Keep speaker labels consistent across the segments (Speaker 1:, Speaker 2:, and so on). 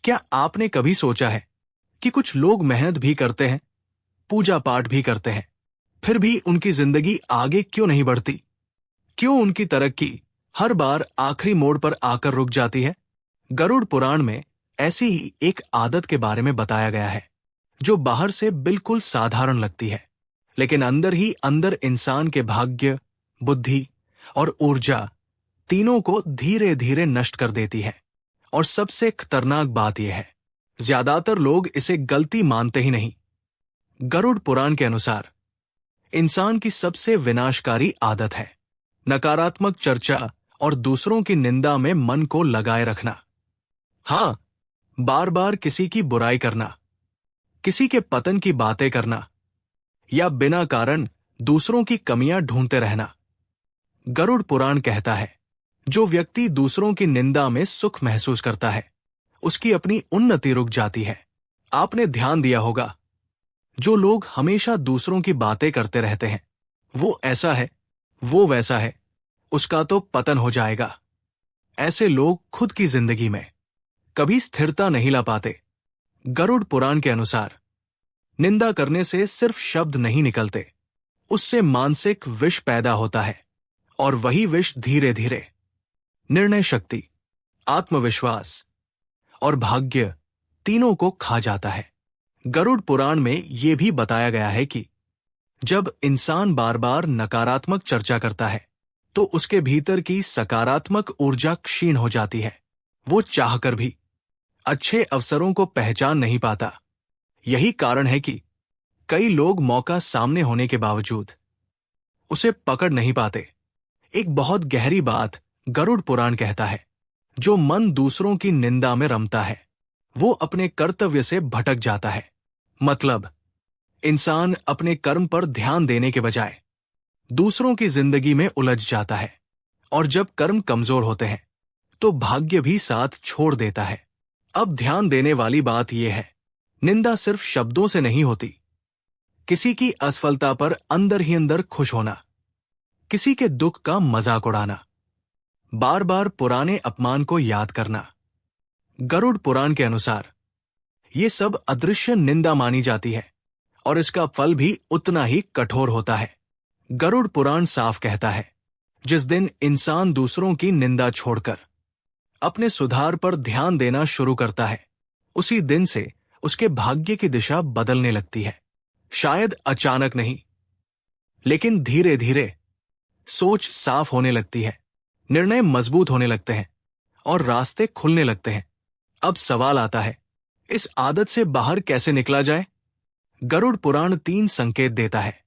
Speaker 1: क्या आपने कभी सोचा है कि कुछ लोग मेहनत भी करते हैं, पूजा पाठ भी करते हैं, फिर भी उनकी जिंदगी आगे क्यों नहीं बढ़ती? क्यों उनकी तरक्की हर बार आखिरी मोड़ पर आकर रुक जाती है? गरुड़ पुराण में ऐसी ही एक आदत के बारे में बताया गया है, जो बाहर से बिल्कुल साधारण लगती है, लेकिन अंदर ही अंदर इंसान के भाग्य, बुद्धि और ऊर्जा तीनों को धीरे धीरे नष्ट कर देती है। और सबसे खतरनाक बात यह है, ज्यादातर लोग इसे गलती मानते ही नहीं। गरुड़ पुराण के अनुसार इंसान की सबसे विनाशकारी आदत है नकारात्मक चर्चा और दूसरों की निंदा में मन को लगाए रखना। हाँ, बार बार किसी की बुराई करना, किसी के पतन की बातें करना या बिना कारण दूसरों की कमियां ढूंढते रहना। गरुड़ पुराण कहता है, जो व्यक्ति दूसरों की निंदा में सुख महसूस करता है, उसकी अपनी उन्नति रुक जाती है। आपने ध्यान दिया होगा, जो लोग हमेशा दूसरों की बातें करते रहते हैं, वो ऐसा है, वो वैसा है, उसका तो पतन हो जाएगा। ऐसे लोग खुद की जिंदगी में कभी स्थिरता नहीं ला पाते। गरुड़ पुराण के अनुसार निंदा करने से सिर्फ शब्द नहीं निकलते, उससे मानसिक विष पैदा होता है, और वही विष धीरे धीरे निर्णय शक्ति, आत्मविश्वास और भाग्य तीनों को खा जाता है। गरुड़ पुराण में यह भी बताया गया है कि जब इंसान बार बार नकारात्मक चर्चा करता है, तो उसके भीतर की सकारात्मक ऊर्जा क्षीण हो जाती है। वो चाहकर भी अच्छे अवसरों को पहचान नहीं पाता। यही कारण है कि कई लोग मौका सामने होने के बावजूद उसे पकड़ नहीं पाते। एक बहुत गहरी बात गरुड़ पुराण कहता है, जो मन दूसरों की निंदा में रमता है, वो अपने कर्तव्य से भटक जाता है। मतलब, इंसान अपने कर्म पर ध्यान देने के बजाय दूसरों की जिंदगी में उलझ जाता है, और जब कर्म कमजोर होते हैं, तो भाग्य भी साथ छोड़ देता है। अब ध्यान देने वाली बात यह है, निंदा सिर्फ शब्दों से नहीं होती। किसी की असफलता पर अंदर ही अंदर खुश होना, किसी के दुख का मजाक उड़ाना, बार बार पुराने अपमान को याद करना। गरुड़ पुराण के अनुसार ये सब अदृश्य निंदा मानी जाती है, और इसका फल भी उतना ही कठोर होता है। गरुड़ पुराण साफ कहता है, जिस दिन इंसान दूसरों की निंदा छोड़कर अपने सुधार पर ध्यान देना शुरू करता है, उसी दिन से उसके भाग्य की दिशा बदलने लगती है। शायद अचानक नहीं, लेकिन धीरे धीरे सोच साफ होने लगती है, निर्णय मजबूत होने लगते हैं, और रास्ते खुलने लगते हैं। अब सवाल आता है, इस आदत से बाहर कैसे निकला जाए? गरुड़ पुराण 3 संकेत देता है।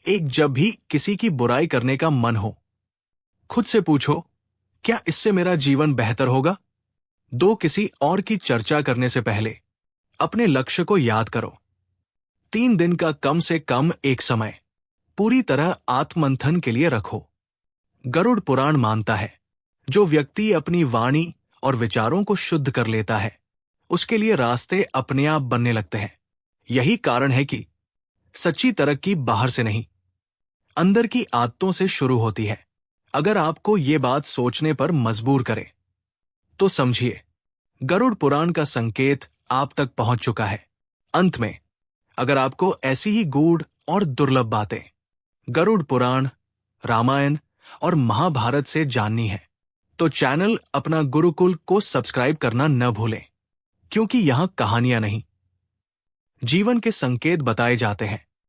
Speaker 1: एक, जब भी किसी की बुराई करने का मन हो, खुद से पूछो, क्या इससे मेरा जीवन बेहतर होगा? 2, किसी और की चर्चा करने से पहले अपने लक्ष्य को याद करो। 3 दिन का कम से कम एक समय पूरी तरह आत्ममंथन के लिए रखो। गरुड़ पुराण मानता है, जो व्यक्ति अपनी वाणी और विचारों को शुद्ध कर लेता है, उसके लिए रास्ते अपने आप बनने लगते हैं। यही कारण है कि सच्ची तरक्की बाहर से नहीं, अंदर की आदतों से शुरू होती है। अगर आपको ये बात सोचने पर मजबूर करे, तो समझिए, गरुड़ पुराण का संकेत आप तक पहुंच चुका है। अंत में, अगर आपको ऐसी ही गूढ़ और दुर्लभ बातें गरुड़ पुराण, रामायण और महाभारत से जाननी है, तो चैनल अपना गुरुकुल को सब्सक्राइब करना न भूलें, क्योंकि यहां कहानियां नहीं, जीवन के संकेत बताए जाते हैं।